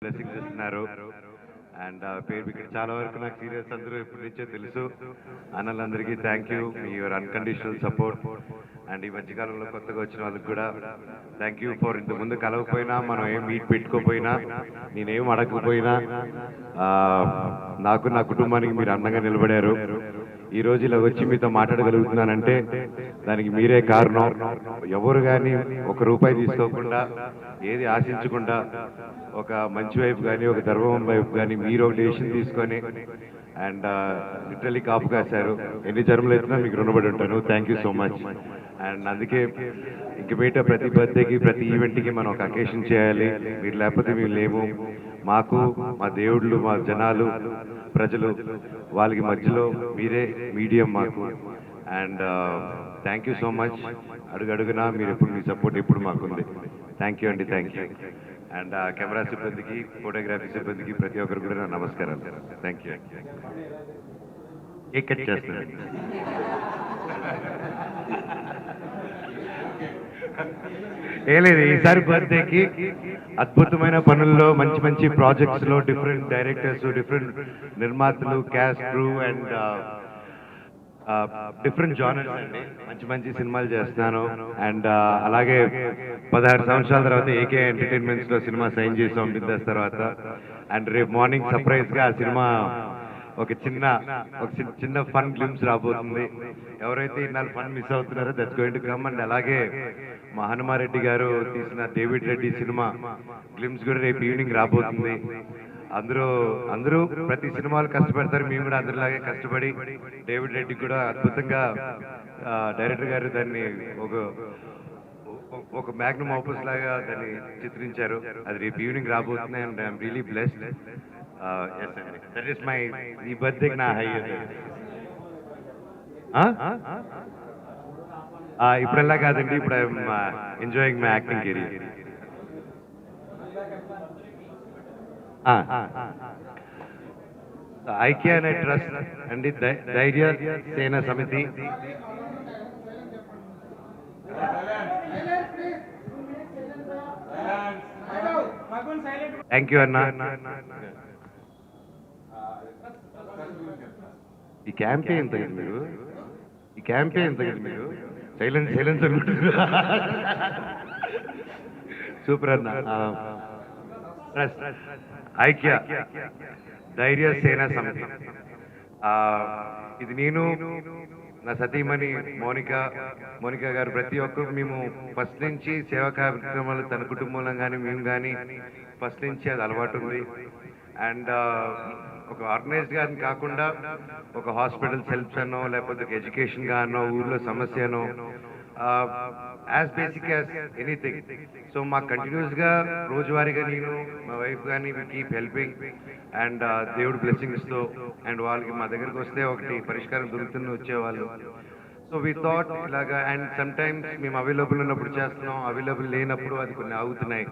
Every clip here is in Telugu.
బ్లెస్సింగ్స్ ఇస్తున్నారు. అండ్ పేరు ఇక్కడ చాలా వరకు నాకు సీరియస్ అందరూ ఇప్పటి నుంచే తెలుసు. అన్నలందరికీ థ్యాంక్ యూ, మీ యువర్ అన్కండిషనల్ సపోర్ట్. అండ్ ఈ మధ్యకాలంలో కొత్తగా వచ్చిన వాళ్ళకి కూడా థ్యాంక్ యూ ఫర్ ఇంత ముందు కలవకపోయినా, మనం ఏం మీట్ పెట్టుకోపోయినా, నేనేం అడగకపోయినా నాకు నా కుటుంబానికి మీరు అందంగా నిలబడారు. ఈ రోజు ఇలా వచ్చి మీతో మాట్లాడగలుగుతున్నానంటే దానికి మీరే కారణం. ఎవరు కానీ ఒక రూపాయి తీసుకోకుండా, ఏది ఆశించకుండా, ఒక మంచి వైపు కానీ ఒక ధర్మం వైపు కానీ మీరు ఒక డెసిషన్ తీసుకొని అండ్ లిటరలీ కాపు కాశారు. ఎన్ని జన్మలు ఎత్తినా మీకు రుణపడి ఉంటాను. Thank you so much. And అందుకే ఇంక బయట ప్రతి బర్త్డేకి ప్రతి ఈవెంట్కి మనం ఒక అకేషన్ చేయాలి. మీరు లేకపోతే మేము లేము. మాకు మా దేవుళ్ళు, మా జనాలు, ప్రజలు, వాళ్ళకి మధ్యలో మీరే మీడియం మాకు. And thank you so much. అడుగడుగునా మీరు ఎప్పుడు, మీ సపోర్ట్ ఎప్పుడు మాకుంది. థ్యాంక్ యూ అండి, థ్యాంక్ యూ. అండ్ కెమెరా సిబ్బందికి, ఫోటోగ్రఫీ సిబ్బందికి, ప్రతి ఒక్కరు కూడా నా నమస్కారాలు. Thank you. ఏ కట్ చేస్తానండి. ఏ లేదు, ఈసారి బర్త్డేకి అద్భుతమైన పనుల్లో, మంచి మంచి ప్రాజెక్ట్స్ లో డిఫరెంట్ డైరెక్టర్స్, డిఫరెంట్ నిర్మాతలు, caste, crew and different genres అండి మంచి మంచి సినిమాలు చేస్తున్నాను. అండ్ అలాగే 16 సంవత్సరాల తర్వాత ఏకే ఎంటర్టైన్మెంట్స్ లో సినిమా సైన్ చేసాం బిందాస్ తర్వాత. అండ్ రేపు మార్నింగ్ సర్ప్రైజ్ గా ఆ సినిమా ఒక చిన్న ఫన్ గ్లిమ్స్ రాబోతుంది. ఎవరైతే ఇన్నాళ్ళు ఫన్ మిస్ అవుతున్నారో that's going to come. And అలాగే మా హనుమారెడ్డి గారు తీసిన డేవిడ్ రెడ్డి సినిమా గ్లిమ్స్ కూడా రేపు ఈవినింగ్ రాబోతుంది. అందరూ ప్రతి సినిమాలు కష్టపడతారు. మేము కూడా అందరిలాగే కష్టపడి డేవిడ్ రెడ్డి కూడా అద్భుతంగా డైరెక్టర్ గారు దాన్ని ఒక మ్యాగ్నమ్ ఆపస్ లాగా దాన్ని చిత్రించారు. అది రేపు ఈవినింగ్ రాబోతుంది. And I'm really blessed. That is my ఈ బర్త్డేకి నా హై. ఇప్పుడెలా కాదండి, ఇప్పుడు I'm enjoying my acting career. ఐక్య అనే ట్రస్ట్ అండి, ధైర్య సేన సమితి. థ్యాంక్ యూ అన్న. ఈ క్యాంపెయిన్ తగ్గదు మీరు, ఈ క్యాంపెయిన్ తగ్గదు మీరు. సైలెన్స్ అనుకుంటున్నారు. సూపర్ అన్న. ఐక్య ధైర్య సేన సమితి. ఇది నేను, నా సతీమణి మోనిక గారు, ప్రతి ఒక్కరు మేము ఫస్ట్ నుంచి సేవా కార్యక్రమాలు తన కుటుంబంలో కానీ మేము కానీ ఫస్ట్ నుంచి అది అలవాటు ఉంది. అండ్ ఒక ఆర్గనైజ్డ్ గా కాకుండా ఒక హాస్పిటల్ హెల్ప్స్ అనో, లేకపోతే ఒక ఎడ్యుకేషన్ గా అనో, ఊర్లో సమస్య అనో, as basic as anything. So మాకు కంటిన్యూస్ గా రోజువారీగా నేను, మా వైఫ్ కానీ కీప్ హెల్పింగ్. అండ్ దేవుడు బ్లెస్సింగ్స్ తో అండ్ వాళ్ళకి మా దగ్గరకు వస్తే ఒకటి పరిష్కారం దొరుకుతుంది వచ్చేవాళ్ళు. సో వి థాట్ ఇలాగా. అండ్ సమ్ టైమ్స్ మేము అవైలబుల్ ఉన్నప్పుడు చేస్తున్నాం, అవైలబుల్ లేనప్పుడు అది కొన్ని ఆగుతున్నాయి.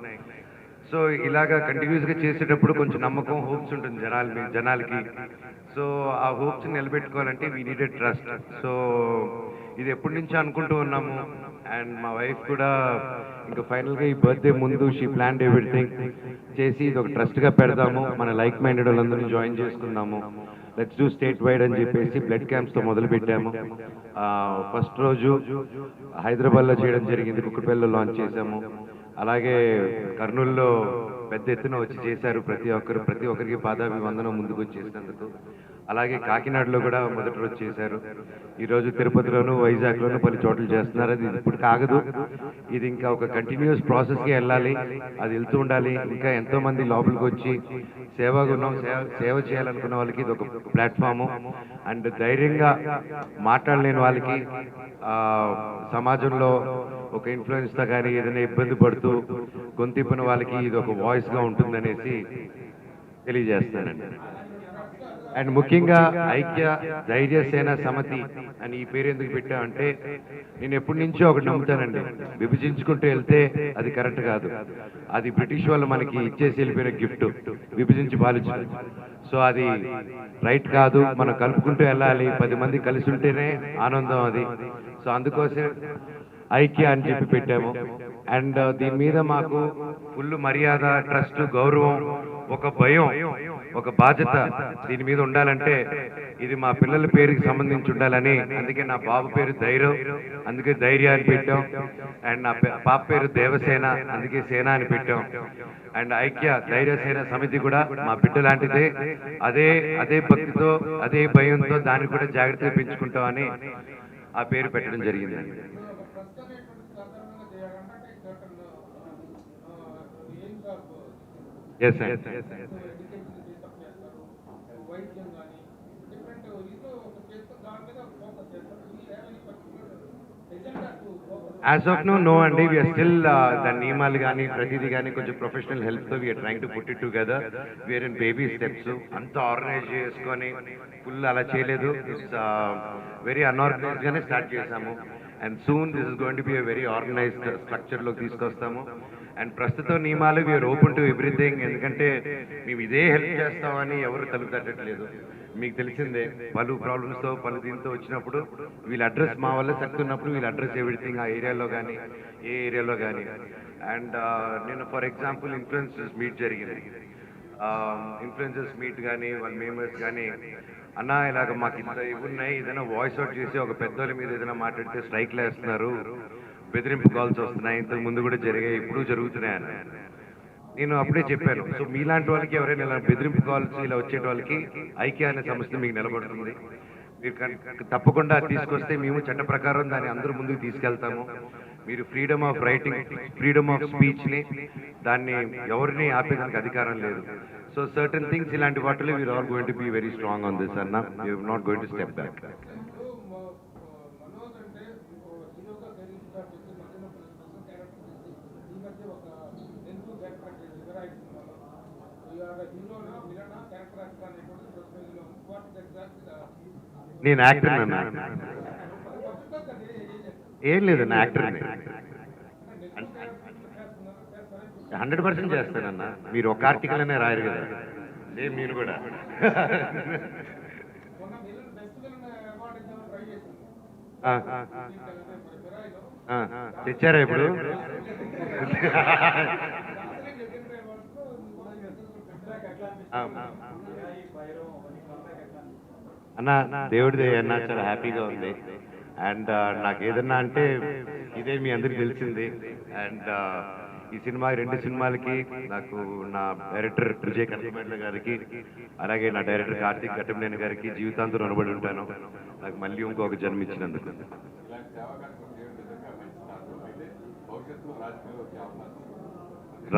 సో ఇలాగా కంటిన్యూస్ గా చేసేటప్పుడు కొంచెం నమ్మకం, హోప్స్ ఉంటుంది జనాలకి. సో ఆ హోప్స్ నిలబెట్టుకోవాలంటే వీ నీడెడ్ ట్రస్ట్. సో ఇది ఎప్పటి నుంచో అనుకుంటూ ఉన్నాము. అండ్ మా వైఫ్ కూడా ఇంకా ఫైనల్ గా ఈ బర్త్డే ముందు షీ ప్లాన్డ్ ఎవ్రీథింగ్ చేసి ఇది ఒక ట్రస్ట్ గా పెడదాము, మన లైక్ మైండెడ్ వాళ్ళందరినీ జాయిన్ చేసుకుందాము, లెట్స్ డూ స్టేట్ వైడ్ అని చెప్పేసి బ్లడ్ క్యాంప్స్ తో మొదలు పెట్టాము. ఫస్ట్ రోజు హైదరాబాద్ లో చేయడం జరిగింది, కుక్కపల్లిలో లాంచ్ చేశాము. అలాగే కర్నూలులో పెద్ద ఎత్తున వచ్చి చేశారు ప్రతి ఒక్కరికి పాదాభివందనం ముందుకు వచ్చేసినందుకు. అలాగే కాకినాడలో కూడా మొదటి రోజు చేశారు. ఈరోజు తిరుపతిలోను, వైజాగ్లోను పలు చోట్ల చేస్తున్నారు. అది ఇప్పుడు కాగదు, ఇది ఇంకా ఒక కంటిన్యూస్ ప్రాసెస్కి వెళ్ళాలి. అది వెళ్తూ ఉండాలి. ఇంకా ఎంతో మంది లోపలికి వచ్చి సేవ చేయాలనుకున్న వాళ్ళకి ఇది ఒక ప్లాట్ఫాము. అండ్ ధైర్యంగా మాట్లాడలేని వాళ్ళకి, సమాజంలో ఒక ఇన్ఫ్లుయెన్స్ తో కానీ ఏదైనా ఇబ్బంది పడుతూ గొంతిప్పిన వాళ్ళకి ఇది ఒక వాయిస్ గా ఉంటుందనేసి తెలియజేస్తానండి. అండ్ ముఖ్యంగా ఐక్య ధైర్య సేన సమితి అని ఈ పేరు ఎందుకు పెట్టామంటే, నేను ఎప్పటి నుంచో ఒకటి నమ్ముతానండి, విభజించుకుంటూ వెళ్తే అది కరెక్ట్ కాదు. అది బ్రిటిష్ వాళ్ళు మనకి ఇచ్చేసి వెళ్ళిపోయిన గిఫ్ట్, విభజించి పాలించడం. సో అది రైట్ కాదు. మనం కలుపుకుంటూ వెళ్ళాలి. 10 మంది కలిసి ఉంటేనే ఆనందం అది. సో అందుకోసం ఐక్య అని చెప్పి పెట్టాము. అండ్ దీని మీద మాకు ఫుల్ మర్యాద, ట్రస్ట్, గౌరవం, ఒక భయం, ఒక బాధ్యత దీని మీద ఉండాలంటే ఇది మా పిల్లల పేరుకి సంబంధించి ఉండాలని, అందుకే నా బాబు పేరు ధైర్యం, అందుకే ధైర్య అని పెట్టాం. అండ్ నా పాప పేరు దేవసేన, అందుకే సేన అని పెట్టాం. అండ్ ఐక్య ధైర్య సేన సమితి కూడా మా బిడ్డ లాంటిదే, అదే భక్తితో, అదే భయంతో దాన్ని కూడా జాగ్రత్తగా పెంచుకుంటామని ఆ పేరు పెట్టడం జరిగింది. Yes sir. As of now అండి, వీఆర్ స్టిల్ దాని నియమాలు కానీ ప్రతిదీ కానీ కొంచెం ప్రొఫెషనల్ హెల్ప్తో we're trying to put it together. We're in baby steps, అంతా ఆర్గనైజ్ చేసుకొని ఫుల్ అలా చేయలేదు. ఇట్స్ వెరీ అన్ఆర్గనైజ్డ్ గానే స్టార్ట్ చేశాము. And soon this is going to be a very organised స్ట్రక్చర్లోకి తీసుకొస్తాము. అండ్ ప్రస్తుత నియమాలు వీఆర్ ఓపెన్ టు ఎవ్రీథింగ్, ఎందుకంటే మేము ఇదే హెల్ప్ చేస్తామని ఎవరు తలుపు తట్టట్లేదు. మీకు తెలిసిందే, పలు ప్రాబ్లమ్స్తో దీంతో వచ్చినప్పుడు వీళ్ళ అడ్రస్ మా వల్ల చెప్తున్నప్పుడు వీళ్ళ అడ్రస్ ఎవ్రీథింగ్ ఆ ఏరియాలో కానీ ఏ ఏరియాలో కానీ. అండ్ నేను ఫర్ ఎగ్జాంపుల్ ఇన్ఫ్లుయెన్సర్స్ మీట్ జరిగింది. ఇన్ఫ్లుయెన్సర్స్ మీట్ కానీ వాళ్ళ మెంబర్స్ కానీ, అన్న ఇలాగ మాకు ఇంత ఇవి ఉన్నాయి, ఏదైనా వాయిస్ అవుట్ చేసి ఒక పెద్దోళ్ళ మీద ఏదైనా మాట్లాడితే స్ట్రైక్లు వేస్తున్నారు, బెదిరింపు కాల్స్ వస్తున్నాయి, ఇంతకు ముందు కూడా జరిగాయి, ఇప్పుడు జరుగుతున్నాయని నేను అప్పుడే చెప్పాను. సో మీలాంటి వాళ్ళకి ఎవరైనా ఇలా బెదిరింపు కాల్స్ ఇలా వచ్చే వాళ్ళకి ఐక్య అనే సంస్థ మీకు నిలబడుతుంది. మీరు తప్పకుండా తీసుకొస్తే మేము చట్ట ప్రకారం దాన్ని అందరూ ముందుకు తీసుకెళ్తాము. మీరు freedom of writing, freedom of స్పీచ్ని దాన్ని ఎవరిని ఆపేదానికి అధికారం లేదు. సో సర్టన్ థింగ్స్ ఇలాంటి వాటిలో we're all going to be very strong on this అన్న. We're not going to step back. నేను యాక్టర్ అన్నా, ఏం లేదు నా యాక్టర్ని 100% చేస్తానన్నా. మీరు ఒక ఆర్టికల్ అనే రాయరు కదా, సేమ్ నేను కూడా. తెచ్చారా ఇప్పుడు? అన్న దేవుడిదే అన్న, చాలా హ్యాపీగా ఉంది. అండ్ నాకు ఏదన్నా అంటే ఇదే మీ అందరికి తెలిసింది. అండ్ ఈ సినిమా 2 సినిమాలకి నాకు నా డైరెక్టర్ విజయ్ కనకమేట్ల గారికి, అలాగే నా డైరెక్టర్ కార్తీక్ ఘట్టమనేని గారికి జీవితాంతం రుణపడి ఉంటాను, నాకు మళ్ళీ ఇంకొక జన్మ ఇచ్చినందుకు.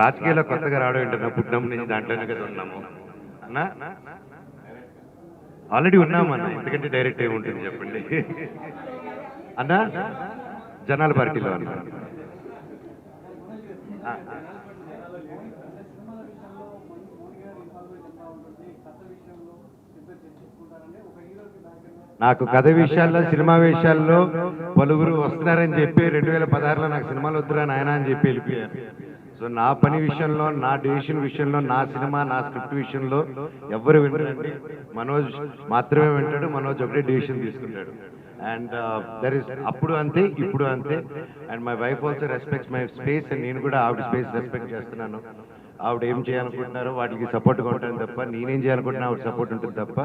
రాజకీయాల్లో కొత్తగా రావడం ఏంటన్నా, పుట్టినప్పటి నుంచి దాంట్లోనే కదా ఉన్నాము అన్నా. ఆల్రెడీ ఉన్నామన్నా, ఎందుకంటే డైరెక్ట్ ఏముంటుంది చెప్పండి అన్నా. జనాల పార్టీలో అన్నా. నాకు కథ విషయాల్లో, సినిమా విషయాల్లో పలువురు వస్తున్నారని చెప్పి 2016లో నాకు సినిమాలు వద్దురా నాయన అని చెప్పి వెళ్ళిపోయారు. సో నా పని విషయంలో, నా డెసిషన్ విషయంలో, నా సినిమా, నా స్క్రిప్ట్ విషయంలో ఎవరు వినరండి. మనోజ్ మాత్రమే వింటాడు. మనోజ్ ఒకటే డెసిషన్ తీసుకుంటాడు. అండ్ దర్ ఇస్ అప్పుడు అంతే, ఇప్పుడు అంతే. And my wife also respects my space, and నేను కూడా ఆవిడ స్పేస్ రెస్పెక్ట్ చేస్తున్నాను. ఆవిడ ఏం చేయాలనుకుంటున్నారో వాటికి సపోర్ట్గా ఉంటాను తప్ప, నేనేం చేయాలనుకుంటున్నా ఆవిడ సపోర్ట్ ఉంటుంది తప్ప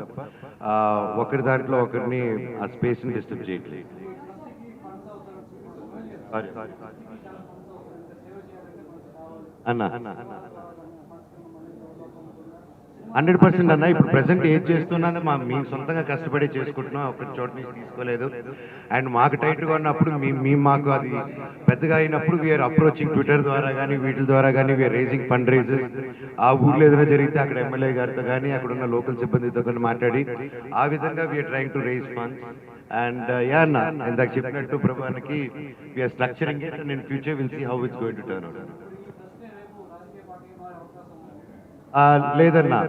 ఒకరి దాంట్లో ఒకరిని ఆ స్పేస్ని డిస్టర్బ్ చేయట్లేదు. అన్న 100% అన్న. ఇప్పుడు ప్రెసెంట్ ఏం చేస్తున్నానో మేము సొంతంగా కష్టపడి చేసుకుంటున్నాం, ఒక చోట నుంచి తీసుకోలేదు. అండ్ మాకు టైట్గా ఉన్నప్పుడు మాకు అది పెద్దగా అయినప్పుడు వీఆర్ అప్రోచింగ్ ట్విట్టర్ ద్వారా కానీ వీటి ద్వారా కానీ వీఆర్ రేజింగ్ ఫండ్ రైజెస్. ఆ ఊర్లో ఏదైనా జరిగితే అక్కడ ఎమ్మెల్యే గారితో కానీ అక్కడ ఉన్న లోకల్ సిబ్బందితో కానీ మాట్లాడి ఆ విధంగా we're trying to raise funds. And yeah అన్న, ఇందాక చెప్పినట్టు ప్రభానికి we're structuring it, and in future will see how it's going to turn out. లేదన్నా,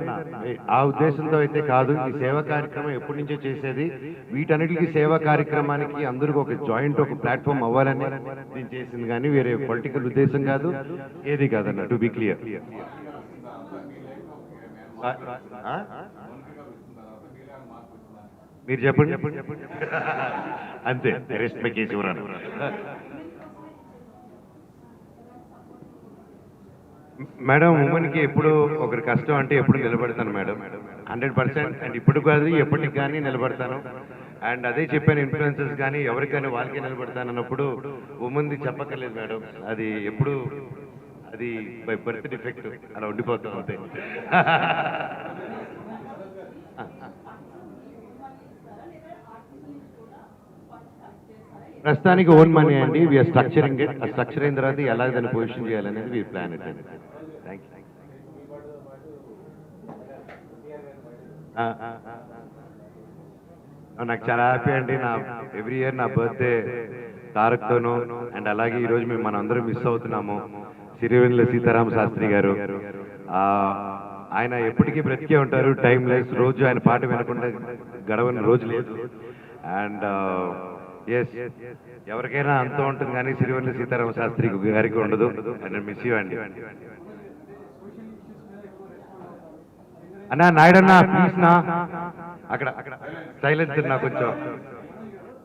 ఆ ఉద్దేశంతో అయితే కాదు. ఈ సేవా కార్యక్రమం ఎప్పటి నుంచో చేసేది. వీటన్నిటికీ సేవా కార్యక్రమానికి అందరికీ ఒక జాయింట్, ఒక ప్లాట్ఫామ్ అవ్వాలని నేను చేసింది, కానీ వేరే పొలిటికల్ ఉద్దేశం కాదు, ఏది కాదన్న. To be clear. మీరు చెప్పండి. అంతే, రెస్ట్ మై కేసు. మేడం ఉమెన్కి ఎప్పుడు ఒకరి కష్టం అంటే ఎప్పుడు నిలబడతాను మేడం, 100%. అండ్ ఇప్పుడు కాదు ఎప్పటికి కానీ నిలబడతాను. అండ్ అదే చెప్పాను, ఇన్ఫ్లుయెన్సర్స్ కానీ ఎవరికైనా వాళ్ళకే నిలబడతాను అన్నప్పుడు ఉమెన్ది చెప్పక్కర్లేదు మేడం, అది ఎప్పుడు అది బై బర్త్ డిఫెక్ట్ అలా ఉండిపోతాం అంతే. ప్రస్తుతానికి ఓన్ మనీ అండి, వీఆర్ స్ట్రక్చరింగ్ ఇట్. ఆ స్ట్రక్చర్ అయిన తర్వాత ఎలా దాన్ని పొజిషన్ చేయాలనేది వీ ప్లాన్ ఇట్ అండి. Thank you. నాకు చాలా హ్యాపీ అండి, నా ఎవ్రీ ఇయర్ నా బర్త్డే తారక్తోనూ, అండ్ అలాగే ఈరోజు మేము మనందరం మిస్ అవుతున్నాము సిరివెన్నెల సీతారామ శాస్త్రి గారు. ఆయన ఎప్పటికీ బ్రతికే ఉంటారు, టైం లెస్. రోజు ఆయన పాట వినకుండా గడవని రోజు లేదు. అండ్ ఎస్, ఎవరికైనా అంత ఉంటుంది కానీ సిరివెన్నెల సీతారామ శాస్త్రి గారికి ఉండదు. అండ్ మిస్ యూ అండి. అన్నా నాయుడన్నా ప్లీజ్ నా, అక్కడ అక్కడ సైలెన్స్ నా కొంచెం.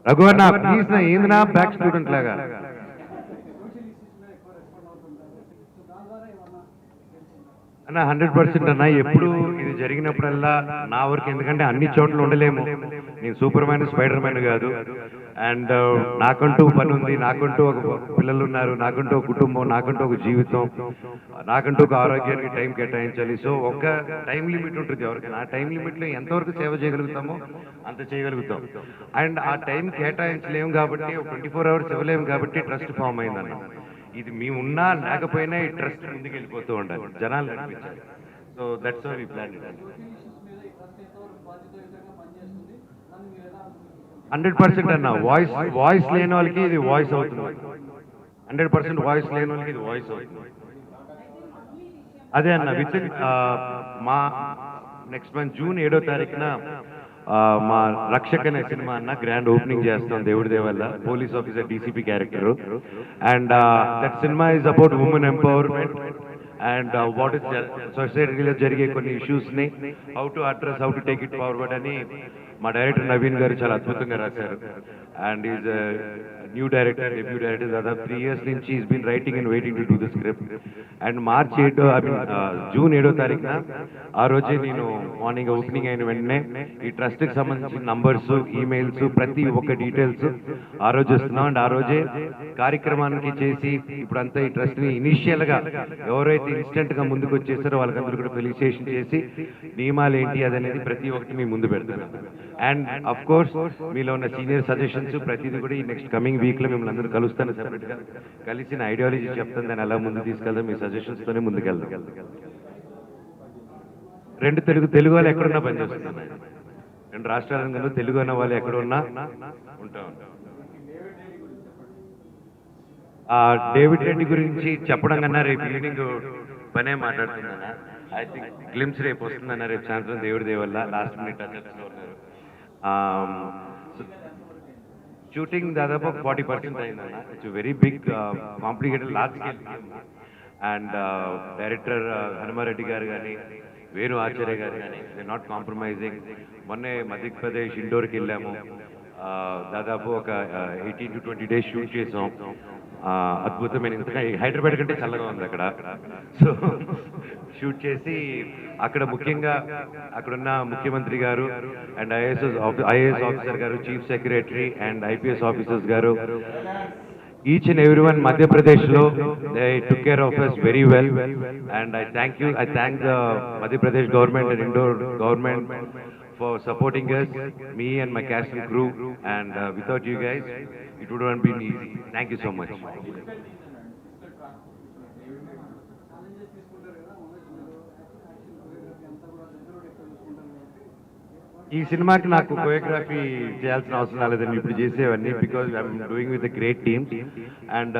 రఘు అన్న ప్లీజ్ నా, ఏంది నా బ్యాక్ స్టూడెంట్ లాగా. అన్న 100% అన్న, ఎప్పుడు ఇది జరిగినప్పుడల్లా నా వరకు, ఎందుకంటే అన్ని చోట్ల ఉండలేము, నేను సూపర్ మ్యాన్ స్పైడర్ మ్యాన్ కాదు. అండ్ నాకంటూ పని ఉంది, నాకంటూ ఒక పిల్లలు ఉన్నారు, నాకంటూ ఒక కుటుంబం, నాకంటూ ఒక జీవితం, నాకంటూ ఒక ఆరోగ్యానికి టైం కేటాయించాలి. సో ఒక టైం లిమిట్ ఉంటుంది ఎవరికైనా, ఆ టైం లిమిట్లో ఎంతవరకు సేవ చేయగలుగుతామో అంత చేయగలుగుతాం. అండ్ ఆ టైం కేటాయించలేము కాబట్టి, 24 hours ఇవ్వలేము కాబట్టి ట్రస్ట్ ఫామ్ అయిందన్న. ఇది మేము ఉన్నా లేకపోయినా ఈ ట్రస్ట్ ముందుకు వెళ్ళిపోతూ ఉండాలి, జనాలు నడిపించాలి. So that's how we plan it. 100% అన్న, వాయిస్ లేని వాళ్ళకి ఇది వాయిస్ అవుతుంది. 100% వాయిస్ లేని వాళ్ళకి ఇది వాయిస్ అవుతుంది. అదే అన్న, విత్ మా నెక్స్ట్ మంత్ జూన్ 7వ తారీఖున మా రక్షక్ అనే సినిమా అన్న గ్రాండ్ ఓపెనింగ్ చేస్తాం దేవుడి దేవల్ల, police officer DCP character. And that cinema is about women empowerment and what is సొసైటీలో జరిగే కొన్ని ఇష్యూస్ని how to address, how to take it forward అని మా డైరెక్టర్ నవీన్ గారు చాలా అద్భుతంగా రాశారు. And is new director, debut director. దాదాపు 3 years నుంచి is been writing and waiting to do the script. And March 8, June 7వ తారీఖున ఆ రోజే నేను మార్నింగ్ ఓపెనింగ్ అయిన వెంటనే ఈ ట్రస్ట్కి సంబంధించిన నంబర్స్, ఈమెయిల్స్, ప్రతి ఒక్క డీటెయిల్స్ ఆ రోజు ఇస్తున్నాం. అండ్ ఆ రోజే కార్యక్రమానికి చేసి ఇప్పుడంతా ఈ ట్రస్ట్ని ఇనిషియల్గా ఎవరైతే ఇన్స్టెంట్గా ముందుకు వచ్చేసారో వాళ్ళకందరూ కూడా ఫెలిసిటేషన్ చేసి నియమాలు ఏంటి అదనేది ప్రతి ఒక్కటి మీ ముందు పెడతాను. అండ్ అఫ్ కోర్స్ మీలో ఉన్న సీనియర్ సజెషన్స్ ప్రతిదీ కూడా ఈ నెక్స్ట్ కమింగ్ వీక్లో మిమ్మల్ని అందరూ కలుస్తాను, సెపరేట్గా కలిసి నా ఐడియాలజీ చెప్తాను, దాన్ని ఎలా ముందుకు తీసుకెళ్దాం, మీ సజెషన్స్తోనే ముందుకెళ్దాం. 2 తెలుగు వాళ్ళు ఎక్కడున్నా పనిచేస్తున్నాను, 2 రాష్ట్రాల తెలుగు అన్న వాళ్ళు ఎక్కడున్నా ఉంటా. డేవిడ్ రెడ్డి గురించి చెప్పడం కన్నా రేపు ఈవినింగ్ పనే మాట్లాడుతుందన్న. ఐ థింక్ గ్లిమ్స్ రేపు వస్తుందన్న, రేపు సాయంత్రం దేవుడి దేవల్ల లాస్ట్ మినిట్ టచ్లో ఉన్నారు. షూటింగ్ దాదాపు 40% అయిందన్న. It's very big complicated large scale game. And director Hanumareddy గారు కానీ, వేణు ఆచార్య గారు కానీ, దే నాట్ కాంప్రమైజింగ్. మొన్నే మధ్యప్రదేశ్ ఇండోర్కి వెళ్ళాము, దాదాపు ఒక 18 to 20 days షూట్ చేసాం. అద్భుతమైన, ఇంతగా హైదరాబాద్ కంటే చల్లగా ఉంది అక్కడ. సో షూట్ చేసి అక్కడ ముఖ్యంగా అక్కడున్న ముఖ్యమంత్రి గారు అండ్ ఐఏఎస్ ఆఫీసర్ గారు, chief secretary and IPS officers గారు, ఈచ్ అండ్ ఎవ్రీ వన్ మధ్యప్రదేశ్లో they took care of us very well. And I thank the Madhya Pradesh government and Indore government for supporting us, me and my cast and crew, and without you guys it would not been easy. Thank you so much. ఈ సినిమాకి నాకు కోరియోగ్రఫీ చేయాల్సిన అవసరం రాలేదండి, ఇప్పుడు చేసేవన్నీ, because I'm doing with a great team. And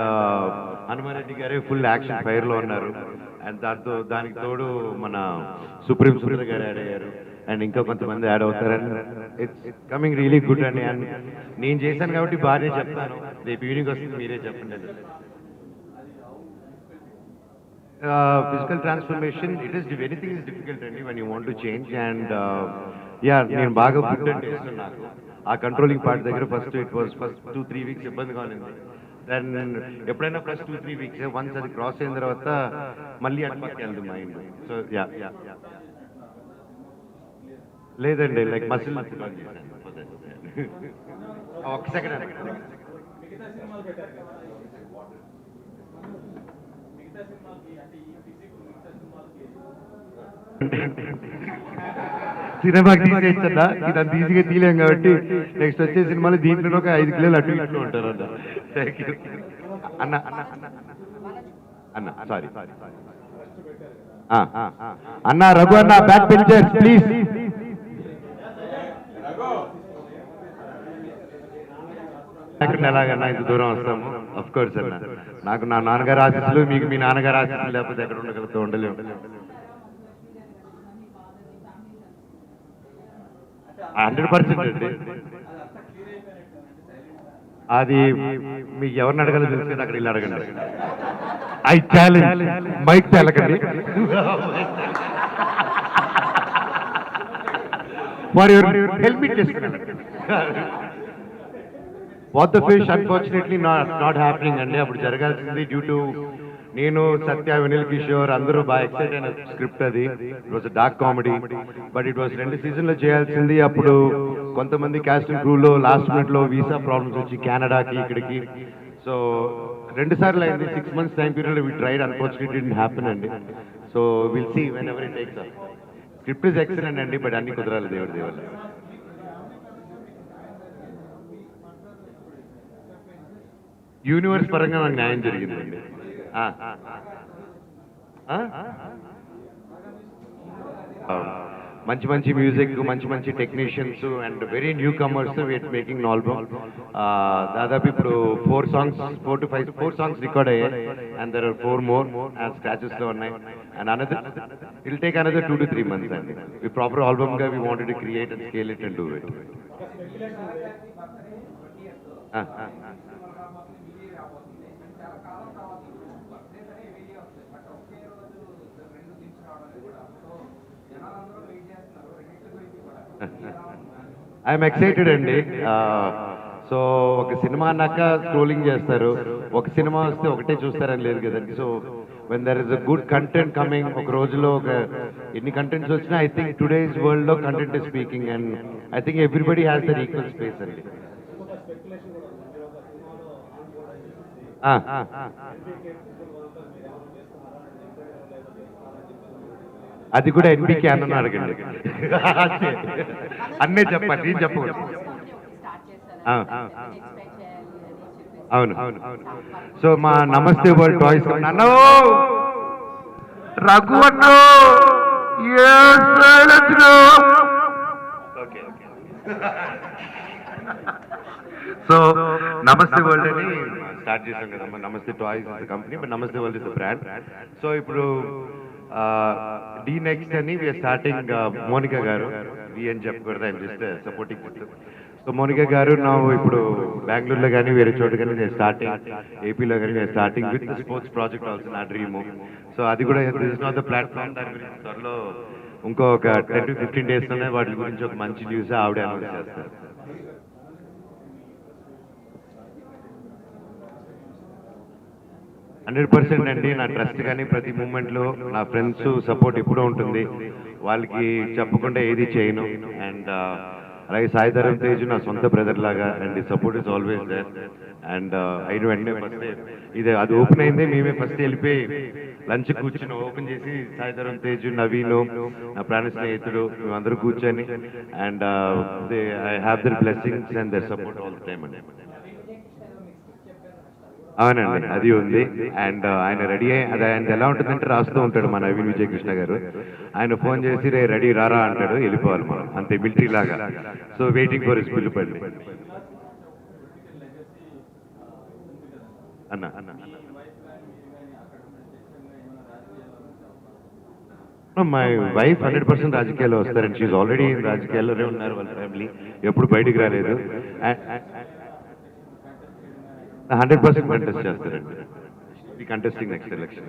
Hanumareddy గారే ఫుల్ యాక్షన్ ఫైర్లో ఉన్నారు. అండ్ దానికి తోడు మన సుప్రీం సుందర్ గారు యాడ్ అయ్యారు, అండ్ ఇంకా కొంతమంది యాడ్ అవుతారని ఇట్స్ కమింగ్ రియలీ గుడ్ అండి. అండ్ నేను చేశాను కాబట్టి బాగానే చెప్తాను, రేపు ఈవినింగ్ వస్తుంది మీరే చెప్పండి. Physical transformation, anything is difficult అండి when you want to change. And yeah, నేను బాగా ఫుడ్ అంటే ఇష్టం నాకు. ఆ కంట్రోలింగ్ పార్ట్ దగ్గర ఫస్ట్ 2-3 weeks ఇబ్బందిగా ఉంది. దెన్ ఎప్పుడైనా ఫస్ట్ 2-3 వీక్స్ వన్స్ అది క్రాస్ అయిన తర్వాత మళ్ళీ అటు పక్క వెళ్తుంది మైండ్. సో యా లేదండి, లైక్ మసిల్ ఒక సెకండ్. సినిమాకి తీసేచ్చా ఇదంత ఈజీగా తీయలేం కాబట్టి నెక్స్ట్ వచ్చే సినిమాలు దీంట్లో ఒక 5 కిలోలు అటు ఇట్లు ఉంటారు అన్న. థ్యాంక్ యూ అన్న. అన్న సారీ అన్న, రఘు అన్న బ్యాక్ బెంచర్స్ ప్లీజ్. ఎలాగన్నా ఇంత దూరం వస్తాము. అఫ్ కోర్స్ అన్న, నాకు నా నాన్నగారు ఆశీస్సులు, మీకు మీ నాన్నగారు ఆశీస్సులు లేకపోతే ఎక్కడ ఉండగలుగుతూ ఉండలేము. 100% అండి. అది మీకు ఎవరిని అడగాలో తెలిసి అక్కడ ఇల్లు అడగండి. ఐ ఛాలెంజ్ మైక్ తెలకండి ఫర్ యువర్ హెల్మెట్ చేసుకున్నాను. What the fish unfortunately not happening అండి. అప్పుడు జరగాల్సింది డ్యూ టు నేను, సత్య, వినిల్ కిషోర్ అందరూ బాగా ఎక్సైట్ అయిన స్క్రిప్ట్ అది. It was dark comedy, but it was 2 సీజన్లో చేయాల్సింది. అప్పుడు కొంతమంది క్యాస్టింగ్ క్రూలో లాస్ట్ మినిట్లో వీసా ప్రాబ్లమ్స్ వచ్చి కెనడాకి ఇక్కడికి, సో 2 సార్లు అయింది. 6 months time period we tried, unfortunately it happen అండి. So will see whenever it takes. Script is excellent అండి, బట్ అన్ని కుదరాలి దేవుడి దేవల్ల. యూనివర్స్ పరంగా నాకు న్యాయం జరిగిందండి. మంచి మంచి మ్యూజిక్, మంచి మంచి technicians and very new comers we are making album. దాదాపు ఇప్పుడు 4 to 5 సాంగ్స్ రికార్డ్ అయ్యాయి and there are 4 more scratches లో ఉన్నాయి. And another it take another 2 to 3 months అండి. ఈ ప్రాపర్ ఆల్బమ్ గా we wanted to create and scale it and do it. I'm excited అండి. సో ఒక సినిమా అన్నాక స్క్రోలింగ్ చేస్తారు, ఒక సినిమా వస్తే ఒకటే చూస్తారని లేదు కదండి. So when there is a good content coming, ఒక రోజులో ఒక ఎన్ని కంటెంట్స్ వచ్చినా ఐ థింక్ టుడేస్ వరల్డ్ లో content is speaking and I think everybody has their equal space అండి. అది కూడా ఎన్బికే అన్న అడగండి. అన్నే చెప్పండి, నేను చెప్పకూడదు. అవును. సో మా నమస్తే వరల్డ్ టాయ్స్ అన్నో రఘు అన్నో సో నమస్తే వరల్డ్ అని స్టార్ట్ చేశాం కదమ్మా. Namaste toys is the company, but Namaste world is the brand. So ఇప్పుడు డి నెక్స్ట్ అని వీఆర్ స్టార్టింగ్. మోనికా గారు వి అని చెప్పకూడదు, I'm just supporting. So Monica గారు నా ఇప్పుడు బెంగళూరులో కానీ వేరే చోట కానీ నేను స్టార్టింగ్, ఏపీలో కానీ నేను starting with sports project also, నా డ్రీమ్. సో అది కూడా this is not the platform. దాని గురించి త్వరలో ఇంకొక 10 to 15 daysలోనే వాటి గురించి ఒక మంచి న్యూస్ ఆవిడ అనౌన్స్ చేస్తారు. 100% అండి. నా ట్రస్ట్ కానీ ప్రతి మూమెంట్లో నా ఫ్రెండ్స్ సపోర్ట్ ఎప్పుడూ ఉంటుంది. వాళ్ళకి చెప్పకుండా ఏది చేయను. అండ్ అలాగే సాయి ధరమ్ తేజ్ నా సొంత బ్రదర్ లాగా, and support is always there. And అయిన వెంటనే ఫస్ట్ ఇది అది ఓపెన్ అయింది, మేమే ఫస్ట్ వెళ్ళిపోయి లంచ్ కూర్చుని ఓపెన్ చేసి సాయి ధరమ్ తేజ్, నవీను, నా ప్రాణ స్నేహితుడు, మేమందరూ కూర్చొని and I have their blessings and their support all the time అండి. అవునండి, అది ఉంది. అండ్ ఆయన రెడీ అయ్యి అది ఆయన ఎలా ఉంటుందంటే రాస్తూ ఉంటాడు మన నవీన్ విజయ్ కృష్ణ గారు. ఆయన ఫోన్ చేసి రే రెడీ రారా అంటాడు, వెళ్ళిపోవాలి మనం, అంతే మిలిటరీ లాగా. సో వెయిటింగ్ ఫర్ హిస్ పిలుపండి అన్న. మై వైఫ్ 100% రాజకీయాల్లో వస్తారండి. షీఈ్ ఆల్రెడీ రాజకీయాల్లోనే ఉన్నారు, వాళ్ళ ఫ్యామిలీ ఎప్పుడు బయటికి రాలేదు. 100% కంటెస్ట్ చేస్తారండి. ఈ కంటెస్టింగ్ నెక్స్ట్ ఎలక్షన్.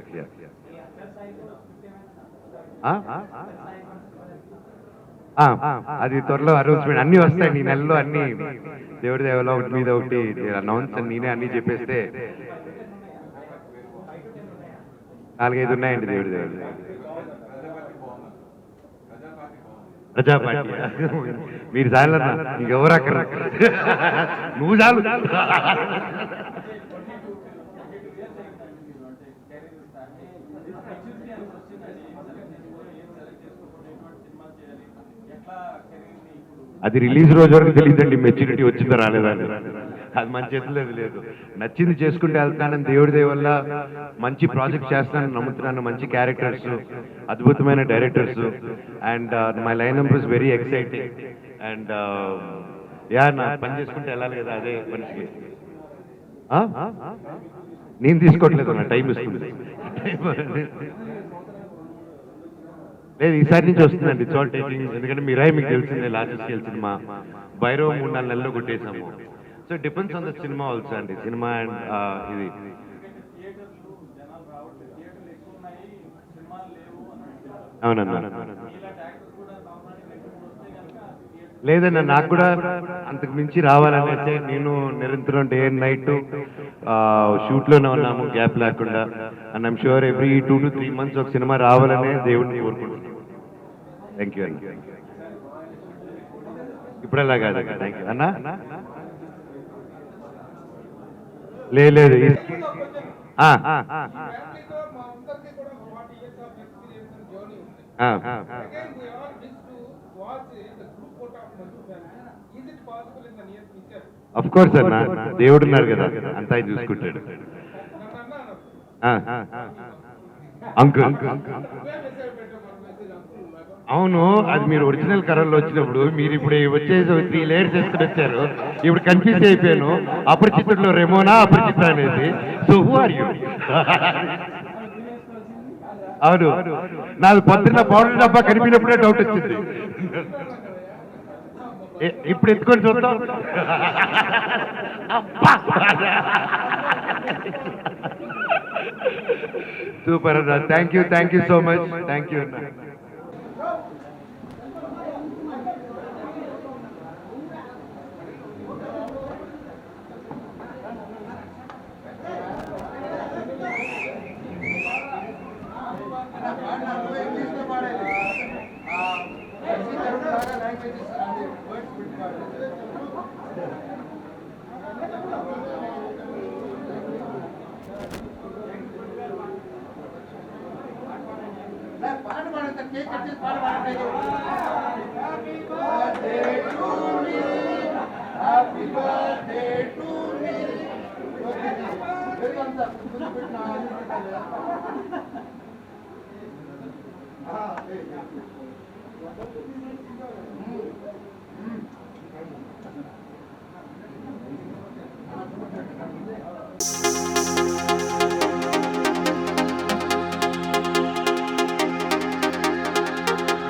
అది త్వరలో అనౌన్స్మెంట్ అన్నీ వస్తాయి ఈ నెలలో, అన్ని దేవుడి దేవలో ఒకటి మీద ఒకటి అనౌన్స్ నేనే అన్ని చెప్పేస్తే 4-5 ఉన్నాయండి దేవుడి దేవుడు. ప్రజాపార్టీ మీరు చాలన్నా ఇంకెవరు అక్కడ నువ్వు చాలు. అది రిలీజ్ రోజు వరకు తెలియదండి, మెచ్యూరిటీ వచ్చిందో రాలేదా అని. అది మన చేతిలో లేదు. నచ్చింది చేసుకుంటే వెళ్తున్నానని దేవుడి దయ వల్ల మంచి ప్రాజెక్ట్ చేస్తానని నమ్ముతున్నాను. మంచి క్యారెక్టర్స్, అద్భుతమైన directors, and my line number is very exciting. And yeah నా పని చేసుకుంటే వెళ్ళాలి కదా, అదే మనిషికి. నేను తీసుకోవట్లేదు, నా టైం ఇస్తుంది. లేదు ఈసారి నుంచి వస్తుందండి, ఇట్స్ ఆల్ టేకింగ్. ఎందుకంటే మీరాయి మీకు తెలిసిందే, లాస్ట్ స్కేల్ సినిమా భైరవ 3-4 నెలల్లో కొట్టేసాము. So depends on the cinema also అండి, సినిమా అండ్ ఇది. అవునన్నా లేదన్నా, నాకు కూడా అంతకు మించి రావాలని అయితే నేను నిరంతరం డే అండ్ నైట్ షూట్లోనే ఉన్నాము, గ్యాప్ లేకుండా. And I'm sure every 2 to 3 months ఒక సినిమా రావాలనే దేవుడిని కోరుకుంటున్నాను. థ్యాంక్ యూ అన్న. ఇప్పుడెలా కాదు, థ్యాంక్ యూ అన్నా. లేదు అఫ్ కోర్స్ అన్న, దేవుడు ఉన్నారు కదా, అంతా చూసుకుంటాడు. అంకుల్ అవును, అది మీరు ఒరిజినల్ కలర్లో వచ్చినప్పుడు, మీరు ఇప్పుడు వచ్చేసి 3 layers చేసుకుని వచ్చారు. ఇప్పుడు కన్ఫ్యూజ్ అయిపోయాను, అపరిచితుల్లో రెమోనా అపరిచిత అనేది. So who are you? అవును, నాకు పొద్దున్న పౌడర్ డబ్బా కనిపినప్పుడే డౌట్ వచ్చింది. ఇప్పుడు ఎత్తుకొని చూద్దాం. సూపర్ అన్న, thank you so much, thank you అన్న.